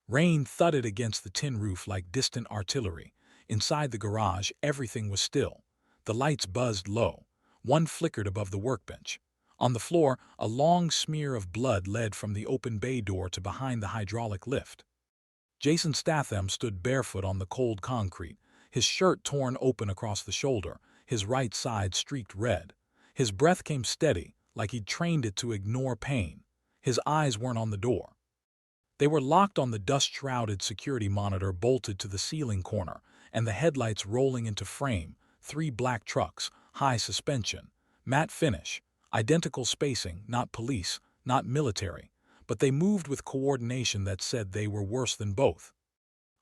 Rain thudded against the tin roof like distant artillery. Inside the garage, everything was still. The lights buzzed low. One flickered above the workbench. On the floor, a long smear of blood led from the open bay door to behind the hydraulic lift. Jason Statham stood barefoot on the cold concrete, his shirt torn open across the shoulder, his right side streaked red. His breath came steady, like he'd trained it to ignore pain. His eyes weren't on the door. They were locked on the dust-shrouded security monitor bolted to the ceiling corner, and the headlights rolling into frame, three black trucks, high suspension, matte finish, identical spacing, not police, not military, but they moved with coordination that said they were worse than both.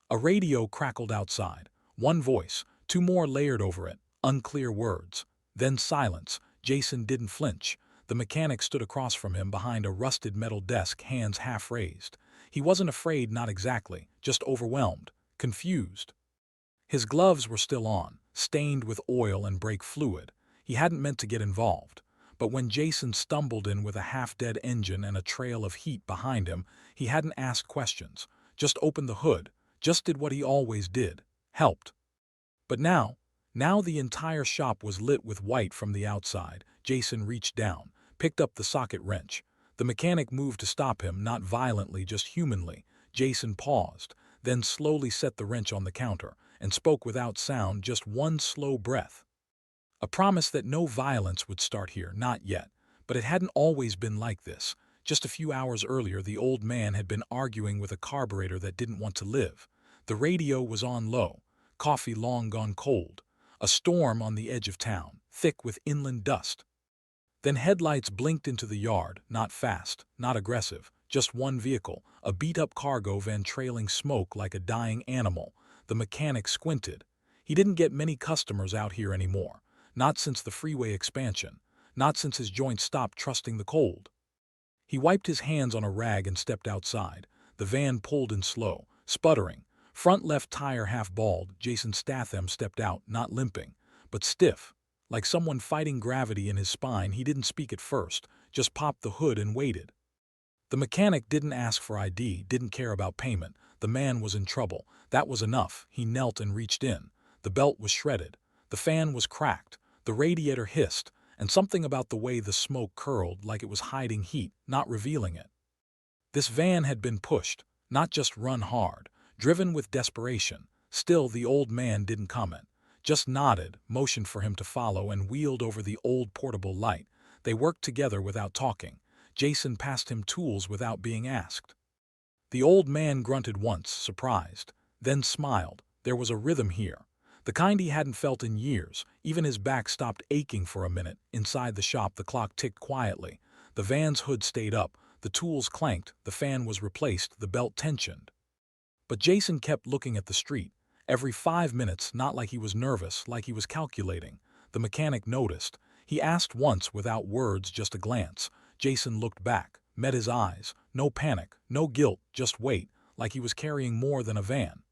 A radio crackled outside. One voice, two more layered over it, unclear words. Then silence. Jason didn't flinch. The mechanic stood across from him behind a rusted metal desk, hands half raised. He wasn't afraid, not exactly, just overwhelmed, confused. His gloves were still on, stained with oil and brake fluid. He hadn't meant to get involved. But when Jason stumbled in with a half-dead engine and a trail of heat behind him, he hadn't asked questions, just opened the hood, just did what he always did, helped. But now the entire shop was lit with white from the outside. Jason reached down, picked up the socket wrench. The mechanic moved to stop him, not violently, just humanly. Jason paused, then slowly set the wrench on the counter, and spoke without sound, just one slow breath. A promise that no violence would start here, not yet. But it hadn't always been like this. Just a few hours earlier, the old man had been arguing with a carburetor that didn't want to live. The radio was on low, coffee long gone cold. A storm on the edge of town, thick with inland dust. Then headlights blinked into the yard, not fast, not aggressive, just one vehicle, a beat-up cargo van trailing smoke like a dying animal. The mechanic squinted. He didn't get many customers out here anymore. Not since the freeway expansion. Not since his joints stopped trusting the cold. He wiped his hands on a rag and stepped outside. The van pulled in slow, sputtering. Front left tire half bald. Jason Statham stepped out, not limping, but stiff. Like someone fighting gravity in his spine. He didn't speak at first, just popped the hood and waited. The mechanic didn't ask for ID, didn't care about payment. The man was in trouble. That was enough. He knelt and reached in. The belt was shredded. The fan was cracked. The radiator hissed, and something about the way the smoke curled, like it was hiding heat, not revealing it. This van had been pushed, not just run hard, driven with desperation. Still, the old man didn't comment. Just nodded, motioned for him to follow, and wheeled over the old portable light. They worked together without talking. Jason passed him tools without being asked. The old man grunted once, surprised, then smiled. There was a rhythm here. The kind he hadn't felt in years. Even his back stopped aching for a minute. Inside the shop, the clock ticked quietly. The van's hood stayed up. The tools clanked. The fan was replaced. The belt tensioned. But Jason kept looking at the street. Every 5 minutes, not like he was nervous, like he was calculating. The mechanic noticed. He asked once without words, just a glance. Jason looked back, met his eyes. No panic, no guilt, just weight, like he was carrying more than a van.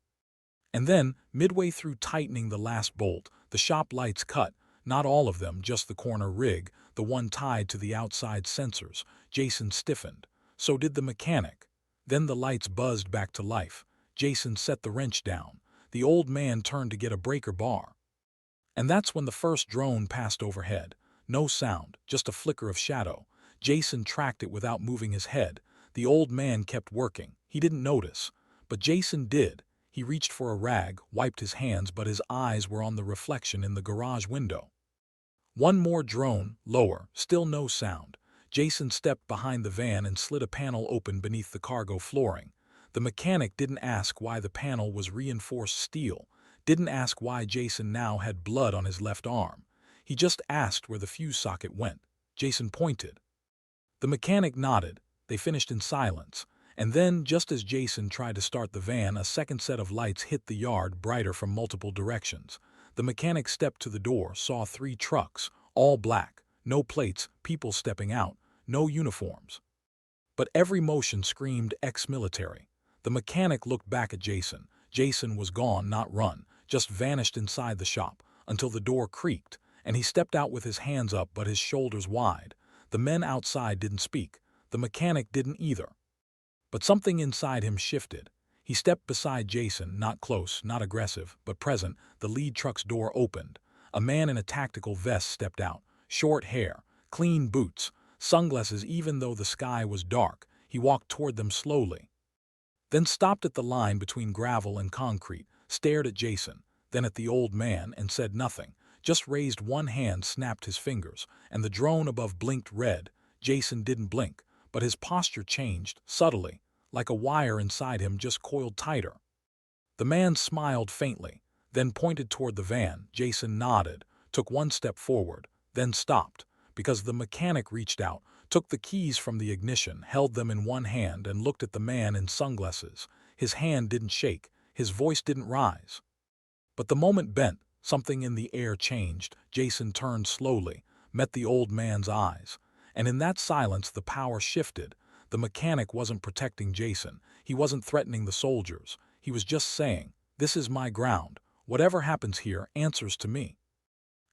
And then, midway through tightening the last bolt, the shop lights cut. Not all of them, just the corner rig, the one tied to the outside sensors. Jason stiffened. So did the mechanic. Then the lights buzzed back to life. Jason set the wrench down. The old man turned to get a breaker bar. And that's when the first drone passed overhead. No sound, just a flicker of shadow. Jason tracked it without moving his head. The old man kept working. He didn't notice. But Jason did. He reached for a rag, wiped his hands, but his eyes were on the reflection in the garage window. One more drone, lower, still no sound. Jason stepped behind the van and slid a panel open beneath the cargo flooring. The mechanic didn't ask why the panel was reinforced steel, didn't ask why Jason now had blood on his left arm. He just asked where the fuse socket went. Jason pointed. The mechanic nodded. They finished in silence. And then, just as Jason tried to start the van, a second set of lights hit the yard, brighter from multiple directions. The mechanic stepped to the door, saw 3 trucks, all black, no plates, people stepping out, no uniforms. But every motion screamed ex-military. The mechanic looked back at Jason. Jason was gone, not run, just vanished inside the shop, until the door creaked, and he stepped out with his hands up but his shoulders wide. The men outside didn't speak. The mechanic didn't either. But something inside him shifted. He stepped beside Jason, not close, not aggressive, but present. The lead truck's door opened. A man in a tactical vest stepped out. Short hair, clean boots, sunglasses even though the sky was dark. He walked toward them slowly, then stopped at the line between gravel and concrete, stared at Jason, then at the old man, and said nothing. Just raised one hand, snapped his fingers, and the drone above blinked red. Jason didn't blink, but his posture changed, subtly, like a wire inside him just coiled tighter. The man smiled faintly, then pointed toward the van. Jason nodded, took one step forward, then stopped, because the mechanic reached out, took the keys from the ignition, held them in one hand, and looked at the man in sunglasses. His hand didn't shake, his voice didn't rise. But the moment bent, something in the air changed. Jason turned slowly, met the old man's eyes, and in that silence the power shifted. The mechanic wasn't protecting Jason, he wasn't threatening the soldiers, he was just saying, "This is my ground, whatever happens here answers to me."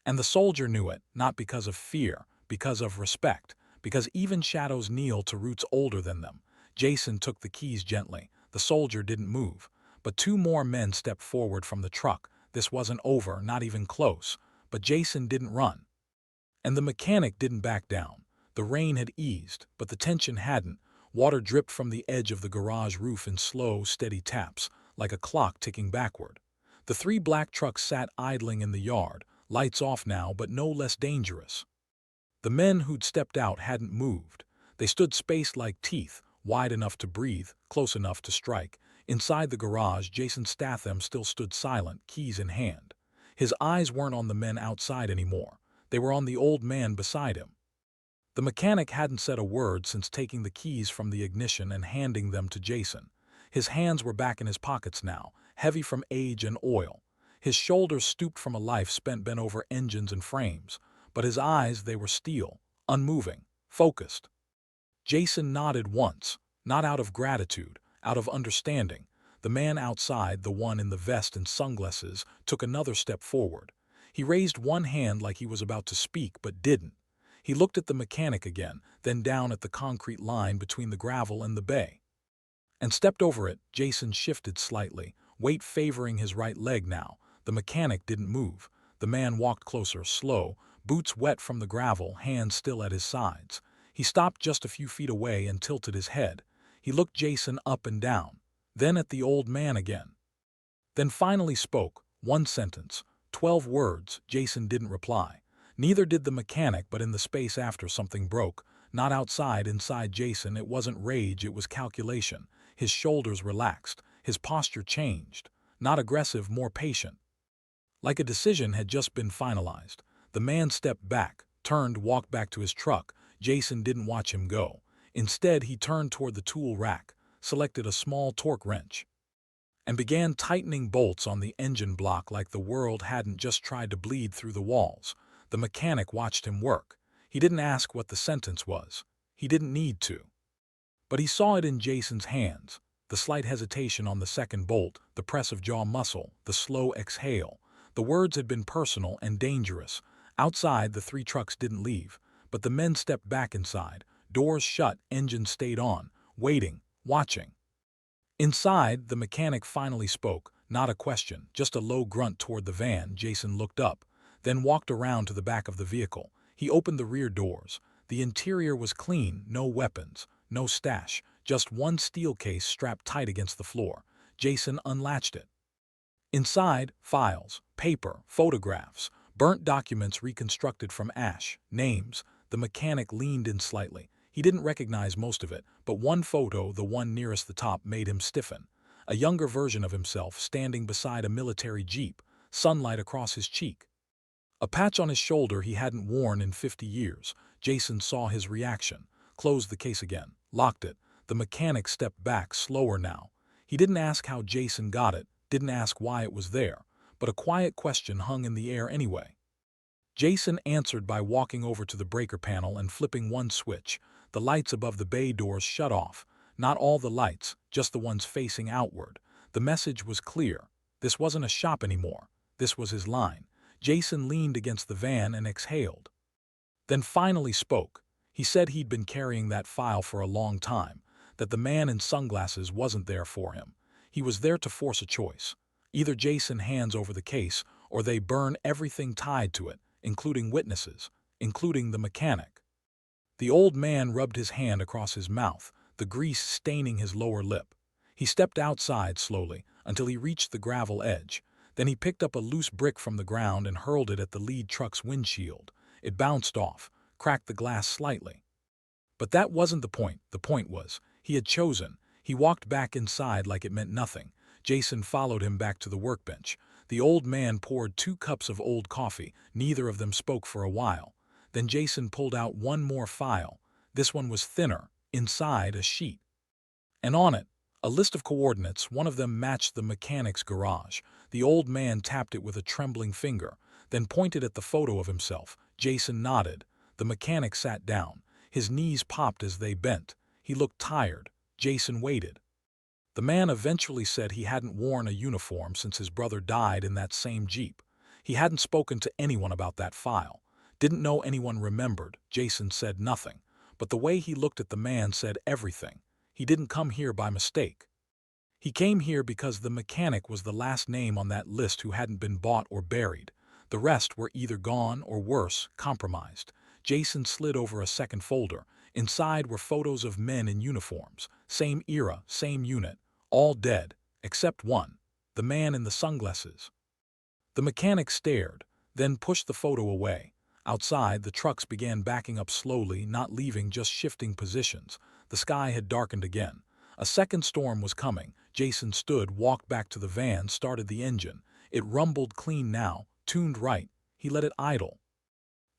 And the soldier knew it, not because of fear, because of respect, because even shadows kneel to roots older than them. Jason took the keys gently. The soldier didn't move, but two more men stepped forward from the truck. This wasn't over, not even close, but Jason didn't run. And the mechanic didn't back down. The rain had eased, but the tension hadn't. Water dripped from the edge of the garage roof in slow, steady taps, like a clock ticking backward. The three black trucks sat idling in the yard, lights off now, but no less dangerous. The men who'd stepped out hadn't moved. They stood spaced like teeth, wide enough to breathe, close enough to strike. Inside the garage, Jason Statham still stood silent, keys in hand. His eyes weren't on the men outside anymore. They were on the old man beside him. The mechanic hadn't said a word since taking the keys from the ignition and handing them to Jason. His hands were back in his pockets now, heavy from age and oil. His shoulders stooped from a life spent bent over engines and frames, but his eyes, they were steel, unmoving, focused. Jason nodded once, not out of gratitude, out of understanding. The man outside, the one in the vest and sunglasses, took another step forward. He raised one hand like he was about to speak, but didn't. He looked at the mechanic again, then down at the concrete line between the gravel and the bay, and stepped over it. Jason shifted slightly, weight favoring his right leg now. The mechanic didn't move. The man walked closer, slow, boots wet from the gravel, hands still at his sides. He stopped just a few feet away and tilted his head. He looked Jason up and down, then at the old man again. Then finally spoke, one sentence, 12 words. Jason didn't reply. Neither did the mechanic, but in the space after, something broke. Not outside, inside Jason. It wasn't rage, it was calculation. His shoulders relaxed, his posture changed. Not aggressive, more patient. Like a decision had just been finalized. The man stepped back, turned, walked back to his truck. Jason didn't watch him go. Instead, he turned toward the tool rack, selected a small torque wrench, and began tightening bolts on the engine block like the world hadn't just tried to bleed through the walls. The mechanic watched him work. He didn't ask what the sentence was. He didn't need to. But he saw it in Jason's hands, the slight hesitation on the second bolt, the press of jaw muscle, the slow exhale. The words had been personal and dangerous. Outside, the three trucks didn't leave, but the men stepped back inside. Doors shut, engines stayed on, waiting, watching. Inside, the mechanic finally spoke, not a question, just a low grunt toward the van. Jason looked up, then walked around to the back of the vehicle. He opened the rear doors. The interior was clean, no weapons, no stash, just one steel case strapped tight against the floor. Jason unlatched it. Inside, files, paper, photographs, burnt documents reconstructed from ash, names. The mechanic leaned in slightly. He didn't recognize most of it, but one photo, the one nearest the top, made him stiffen. A younger version of himself standing beside a military jeep, sunlight across his cheek. A patch on his shoulder he hadn't worn in 50 years. Jason saw his reaction, closed the case again, locked it. The mechanic stepped back, slower now. He didn't ask how Jason got it, didn't ask why it was there, but a quiet question hung in the air anyway. Jason answered by walking over to the breaker panel and flipping one switch. The lights above the bay doors shut off. Not all the lights, just the ones facing outward. The message was clear. This wasn't a shop anymore. This was his line. Jason leaned against the van and exhaled. Then finally spoke. He said he'd been carrying that file for a long time, that the man in sunglasses wasn't there for him. He was there to force a choice. Either Jason hands over the case, or they burn everything tied to it, including witnesses, including the mechanic. The old man rubbed his hand across his mouth, the grease staining his lower lip. He stepped outside slowly until he reached the gravel edge. Then he picked up a loose brick from the ground and hurled it at the lead truck's windshield. It bounced off, cracked the glass slightly. But that wasn't the point. The point was, he had chosen. He walked back inside like it meant nothing. Jason followed him back to the workbench. The old man poured 2 cups of old coffee. Neither of them spoke for a while. Then Jason pulled out one more file. This one was thinner, inside a sheet. And on it, a list of coordinates. One of them matched the mechanic's garage. The old man tapped it with a trembling finger, then pointed at the photo of himself. Jason nodded. The mechanic sat down. His knees popped as they bent. He looked tired. Jason waited. The man eventually said he hadn't worn a uniform since his brother died in that same Jeep. He hadn't spoken to anyone about that file. Didn't know anyone remembered. Jason said nothing. But the way he looked at the man said everything. He didn't come here by mistake. He came here because the mechanic was the last name on that list who hadn't been bought or buried. The rest were either gone or worse, compromised. Jason slid over a second folder. Inside were photos of men in uniforms. Same era, same unit. All dead, except one. The man in the sunglasses. The mechanic stared, then pushed the photo away. Outside, the trucks began backing up slowly, not leaving, just shifting positions. The sky had darkened again. A second storm was coming. Jason stood, walked back to the van, started the engine. It rumbled clean now, tuned right. He let it idle.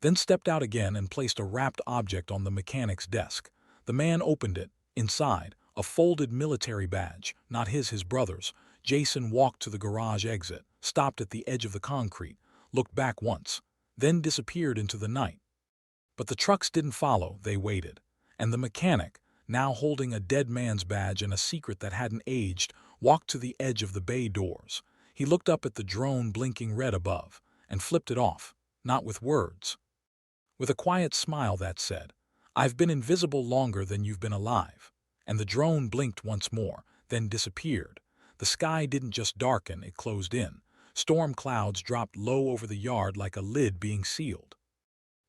Then stepped out again and placed a wrapped object on the mechanic's desk. The man opened it. Inside, a folded military badge, not his brother's. Jason walked to the garage exit, stopped at the edge of the concrete, looked back once, then disappeared into the night. But the trucks didn't follow, they waited. And the mechanic, now holding a dead man's badge and a secret that hadn't aged, walked to the edge of the bay doors. He looked up at the drone blinking red above, and flipped it off, not with words. With a quiet smile that said, "I've been invisible longer than you've been alive." And the drone blinked once more, then disappeared. The sky didn't just darken, it closed in. Storm clouds dropped low over the yard like a lid being sealed.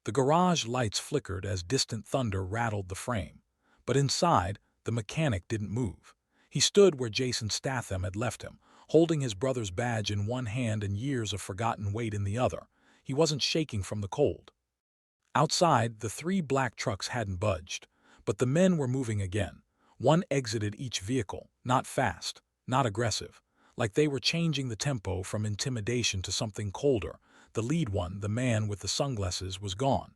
The garage lights flickered as distant thunder rattled the frame. But inside, the mechanic didn't move. He stood where Jason Statham had left him, holding his brother's badge in one hand and years of forgotten weight in the other. He wasn't shaking from the cold. Outside, the 3 black trucks hadn't budged, but the men were moving again. One exited each vehicle, not fast, not aggressive, like they were changing the tempo from intimidation to something colder. The lead one, the man with the sunglasses, was gone,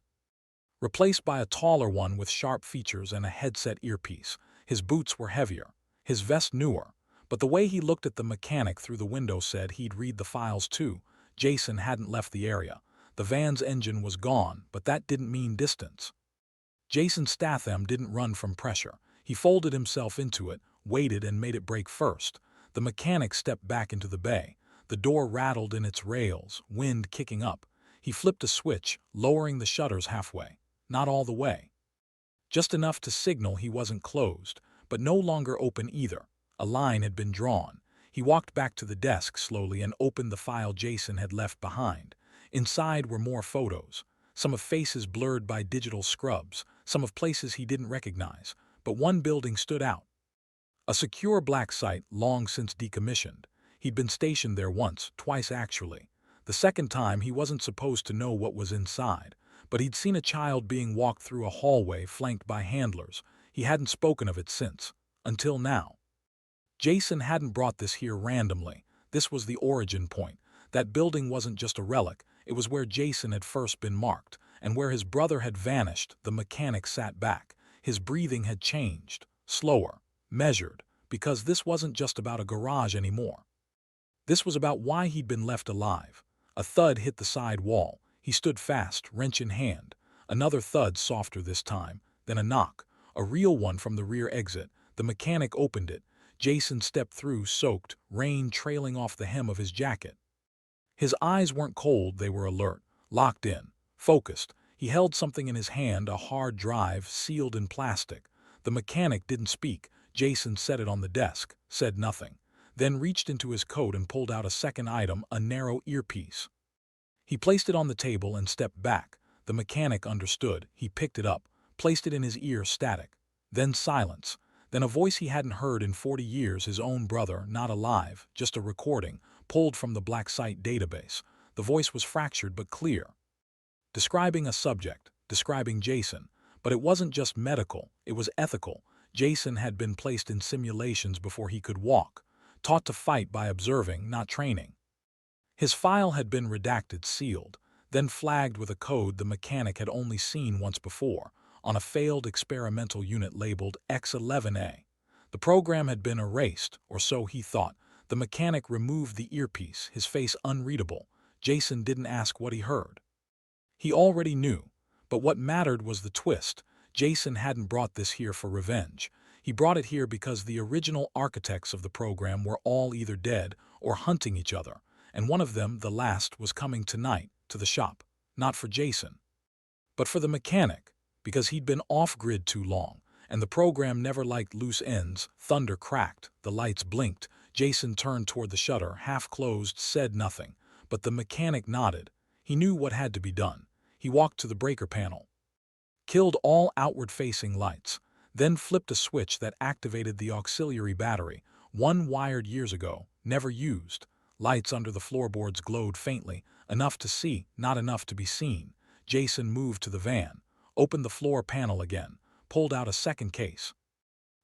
replaced by a taller one with sharp features and a headset earpiece. His boots were heavier, his vest newer, but the way he looked at the mechanic through the window said he'd read the files too. Jason hadn't left the area. The van's engine was gone, but that didn't mean distance. Jason Statham didn't run from pressure. He folded himself into it, waited, and made it break first. The mechanic stepped back into the bay. The door rattled in its rails, wind kicking up. He flipped a switch, lowering the shutters halfway. Not all the way. Just enough to signal he wasn't closed, but no longer open either. A line had been drawn. He walked back to the desk slowly and opened the file Jason had left behind. Inside were more photos, some of faces blurred by digital scrubs, some of places he didn't recognize, but one building stood out. A secure black site long since decommissioned. He'd been stationed there once, twice actually. The second time he wasn't supposed to know what was inside, but he'd seen a child being walked through a hallway flanked by handlers. He hadn't spoken of it since, until now. Jason hadn't brought this here randomly. This was the origin point. That building wasn't just a relic. It was where Jason had first been marked, and where his brother had vanished. The mechanic sat back. His breathing had changed, slower, measured, because this wasn't just about a garage anymore. This was about why he'd been left alive. A thud hit the side wall. He stood fast, wrench in hand. Another thud, softer this time, then a knock, a real one from the rear exit. The mechanic opened it. Jason stepped through, soaked, rain trailing off the hem of his jacket. His eyes weren't cold, they were alert, locked in, focused. He held something in his hand, a hard drive, sealed in plastic. The mechanic didn't speak. Jason set it on the desk, said nothing. then reached into his coat and pulled out a second item, a narrow earpiece. He placed it on the table and stepped back. The mechanic understood. He picked it up, placed it in his ear, static. Then silence. Then a voice he hadn't heard in 40 years, his own brother, not alive, just a recording, pulled from the black site database. The voice was fractured but clear. Describing a subject, describing Jason. But it wasn't just medical, it was ethical. Jason had been placed in simulations before he could walk, taught to fight by observing, not training. His file had been redacted, sealed, then flagged with a code the mechanic had only seen once before, on a failed experimental unit labeled X11A. The program had been erased, or so he thought. The mechanic removed the earpiece, his face unreadable. Jason didn't ask what he heard. He already knew, but what mattered was the twist. Jason hadn't brought this here for revenge. He brought it here because the original architects of the program were all either dead or hunting each other, and one of them, the last, was coming tonight to the shop, not for Jason, but for the mechanic, because he'd been off-grid too long, and the program never liked loose ends. Thunder cracked, the lights blinked. Jason turned toward the shutter, half-closed, said nothing, but the mechanic nodded. He knew what had to be done. He walked to the breaker panel, killed all outward-facing lights, then flipped a switch that activated the auxiliary battery, one wired years ago, never used. Lights under the floorboards glowed faintly, enough to see, not enough to be seen. Jason moved to the van, opened the floor panel again, pulled out a second case.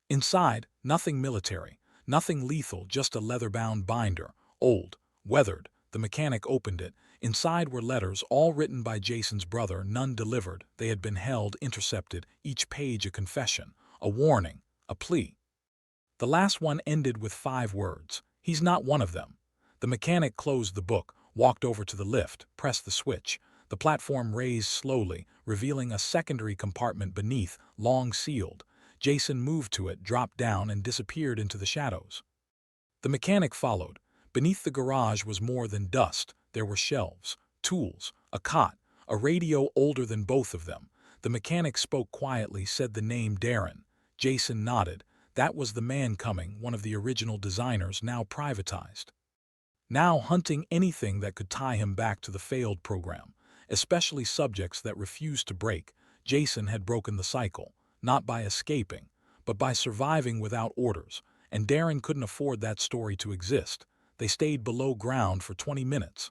Inside, nothing military, nothing lethal, just a leather-bound binder, old, weathered. The mechanic opened it. Inside were letters, all written by Jason's brother, none delivered. They had been held, intercepted, each page a confession, a warning, a plea. The last one ended with 5 words. He's not one of them. The mechanic closed the book, walked over to the lift, pressed the switch. The platform raised slowly, revealing a secondary compartment beneath, long sealed. Jason moved to it, dropped down, and disappeared into the shadows. The mechanic followed. Beneath the garage was more than dust. There were shelves, tools, a cot, a radio older than both of them. The mechanic spoke quietly, said the name Darren. Jason nodded. That was the man coming, one of the original designers, now privatized. Now hunting anything that could tie him back to the failed program, especially subjects that refused to break. Jason had broken the cycle, not by escaping, but by surviving without orders, and Darren couldn't afford that story to exist. They stayed below ground for 20 minutes.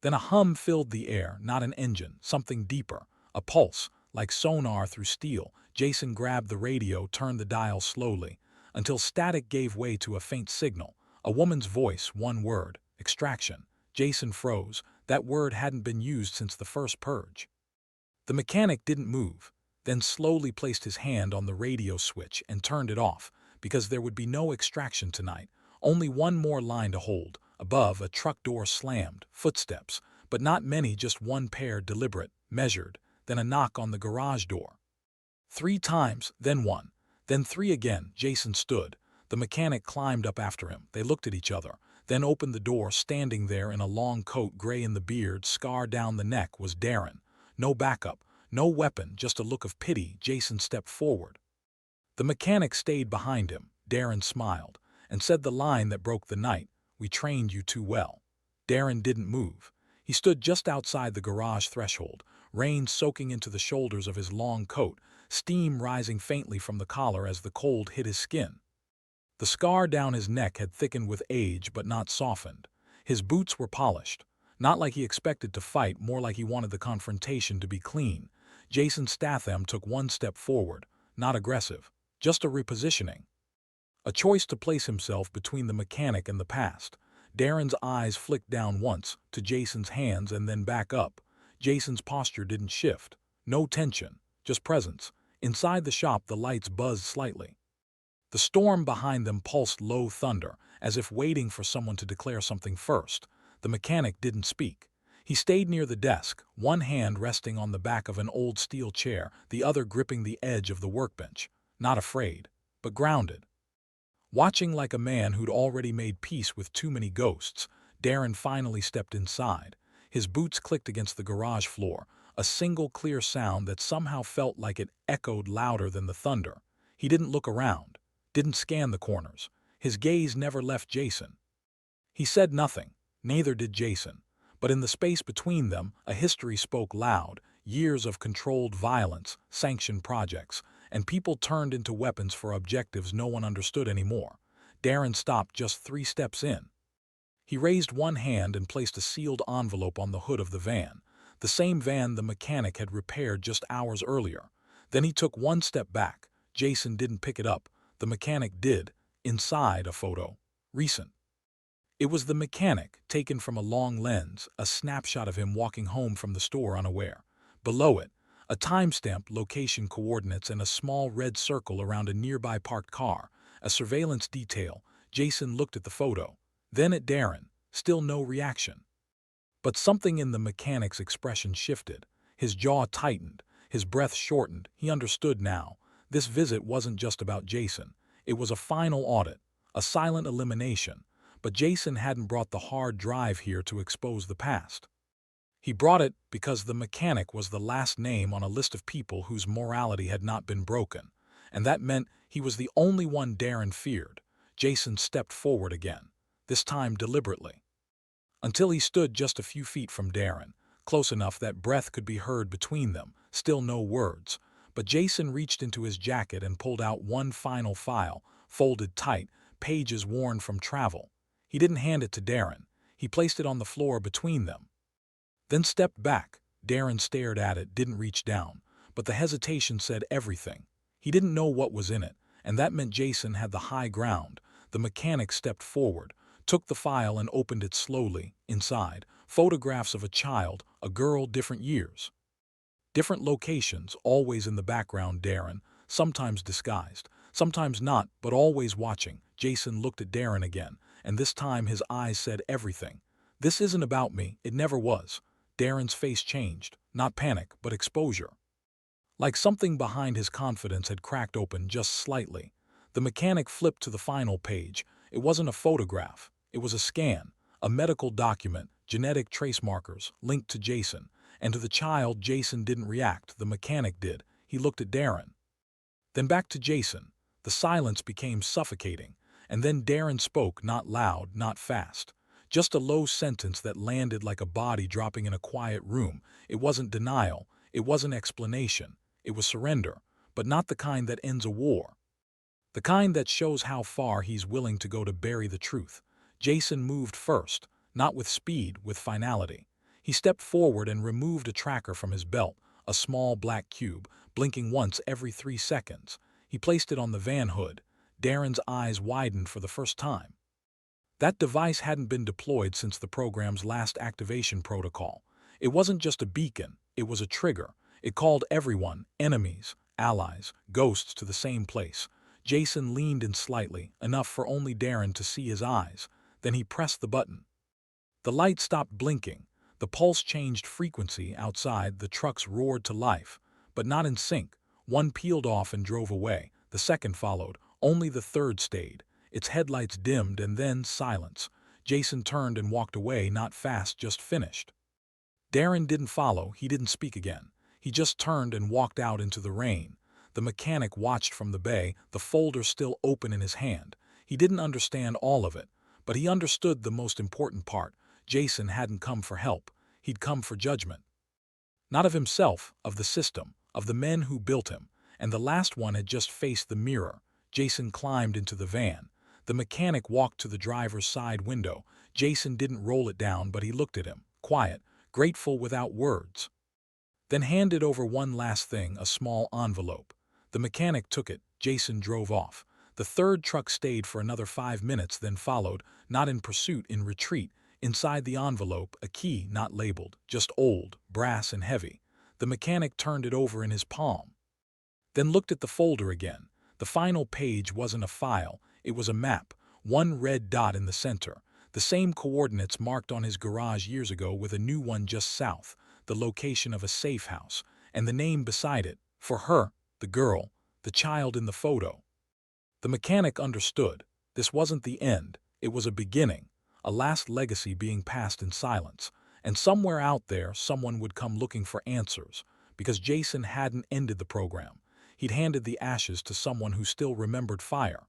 Then a hum filled the air, not an engine, something deeper, a pulse, like sonar through steel. Jason grabbed the radio, turned the dial slowly, until static gave way to a faint signal. A woman's voice, one word, extraction. Jason froze. That word hadn't been used since the first purge. The mechanic didn't move, then slowly placed his hand on the radio switch and turned it off, because there would be no extraction tonight. Only one more line to hold. Above, a truck door slammed, footsteps, but not many, just one pair, deliberate, measured, then a knock on the garage door. 3 times, then 1, then 3 again. Jason stood. The mechanic climbed up after him. They looked at each other, then opened the door. Standing there in a long coat, gray in the beard, scar down the neck, was Darren. No backup, no weapon, just a look of pity. Jason stepped forward. The mechanic stayed behind him. Darren smiled and said the line that broke the night, "We trained you too well." Darren didn't move. He stood just outside the garage threshold, rain soaking into the shoulders of his long coat, steam rising faintly from the collar as the cold hit his skin. The scar down his neck had thickened with age but not softened. His boots were polished, not like he expected to fight, more like he wanted the confrontation to be clean. Jason Statham took 1 step forward, not aggressive, just a repositioning. A choice to place himself between the mechanic and the past. Darren's eyes flicked down once, to Jason's hands, and then back up. Jason's posture didn't shift. No tension, just presence. Inside the shop, the lights buzzed slightly. The storm behind them pulsed low thunder, as if waiting for someone to declare something first. The mechanic didn't speak. He stayed near the desk, one hand resting on the back of an old steel chair, the other gripping the edge of the workbench. Not afraid, but grounded. Watching like a man who'd already made peace with too many ghosts. Darren finally stepped inside. His boots clicked against the garage floor, a single clear sound that somehow felt like it echoed louder than the thunder. He didn't look around, didn't scan the corners. His gaze never left Jason. He said nothing, neither did Jason, but in the space between them, a history spoke loud, years of controlled violence, sanctioned projects, and people turned into weapons for objectives no one understood anymore. Darren stopped just 3 steps in. He raised one hand and placed a sealed envelope on the hood of the van, the same van the mechanic had repaired just hours earlier. Then he took one step back. Jason didn't pick it up. The mechanic did. Inside, a photo. Recent. It was the mechanic, taken from a long lens, a snapshot of him walking home from the store unaware. Below it, a timestamp, location coordinates, and a small red circle around a nearby parked car, a surveillance detail. Jason looked at the photo, then at Darren, still no reaction. But something in the mechanic's expression shifted. His jaw tightened, his breath shortened. He understood now. This visit wasn't just about Jason. It was a final audit, a silent elimination. But Jason hadn't brought the hard drive here to expose the past. He brought it because the mechanic was the last name on a list of people whose morality had not been broken, and that meant he was the only one Darren feared. Jason stepped forward again, this time deliberately, until he stood just a few feet from Darren, close enough that breath could be heard between them, still no words. But Jason reached into his jacket and pulled out one final file, folded tight, pages worn from travel. He didn't hand it to Darren. He placed it on the floor between them. Then stepped back. Darren stared at it, didn't reach down, but the hesitation said everything. He didn't know what was in it, and that meant Jason had the high ground. The mechanic stepped forward, took the file and opened it slowly. Inside, photographs of a child, a girl, different years. Different locations, always in the background. Darren, sometimes disguised, sometimes not, but always watching. Jason looked at Darren again, and this time his eyes said everything. This isn't about me, it never was. Darren's face changed, not panic, but exposure. Like something behind his confidence had cracked open just slightly. The mechanic flipped to the final page. It wasn't a photograph, it was a scan, a medical document, genetic trace markers, linked to Jason. And to the child. Jason didn't react, the mechanic did. He looked at Darren. Then back to Jason. The silence became suffocating. And then Darren spoke, not loud, not fast. Just a low sentence that landed like a body dropping in a quiet room. It wasn't denial, it wasn't explanation, it was surrender, but not the kind that ends a war. The kind that shows how far he's willing to go to bury the truth. Jason moved first, not with speed, with finality. He stepped forward and removed a tracker from his belt, a small black cube, blinking once every 3 seconds. He placed it on the van hood. Darren's eyes widened for the first time. That device hadn't been deployed since the program's last activation protocol. It wasn't just a beacon, it was a trigger. It called everyone, enemies, allies, ghosts, to the same place. Jason leaned in slightly, enough for only Darren to see his eyes. Then he pressed the button. The light stopped blinking. The pulse changed frequency. Outside, the trucks roared to life, but not in sync. One peeled off and drove away. The second followed. Only the third stayed. Its headlights dimmed, and then silence. Jason turned and walked away, not fast, just finished. Darren didn't follow. He didn't speak again. He just turned and walked out into the rain. The mechanic watched from the bay, the folder still open in his hand. He didn't understand all of it, but he understood the most important part. Jason hadn't come for help. He'd come for judgment. Not of himself, of the system, of the men who built him. And the last one had just faced the mirror. Jason climbed into the van. The mechanic walked to the driver's side window. Jason didn't roll it down, but he looked at him, quiet, grateful, without words. Then handed over one last thing, a small envelope. The mechanic took it. Jason drove off. The third truck stayed for another 5 minutes, then followed, not in pursuit, in retreat. Inside the envelope, a key, not labeled, just old, brass and heavy. The mechanic turned it over in his palm. Then looked at the folder again. The final page wasn't a file, it was a map, one red dot in the center. The same coordinates marked on his garage years ago, with a new one just south, the location of a safe house, and the name beside it, for her, the girl, the child in the photo. The mechanic understood. This wasn't the end, it was a beginning, a last legacy being passed in silence. And somewhere out there, someone would come looking for answers, because Jason hadn't ended the program. He'd handed the ashes to someone who still remembered fire.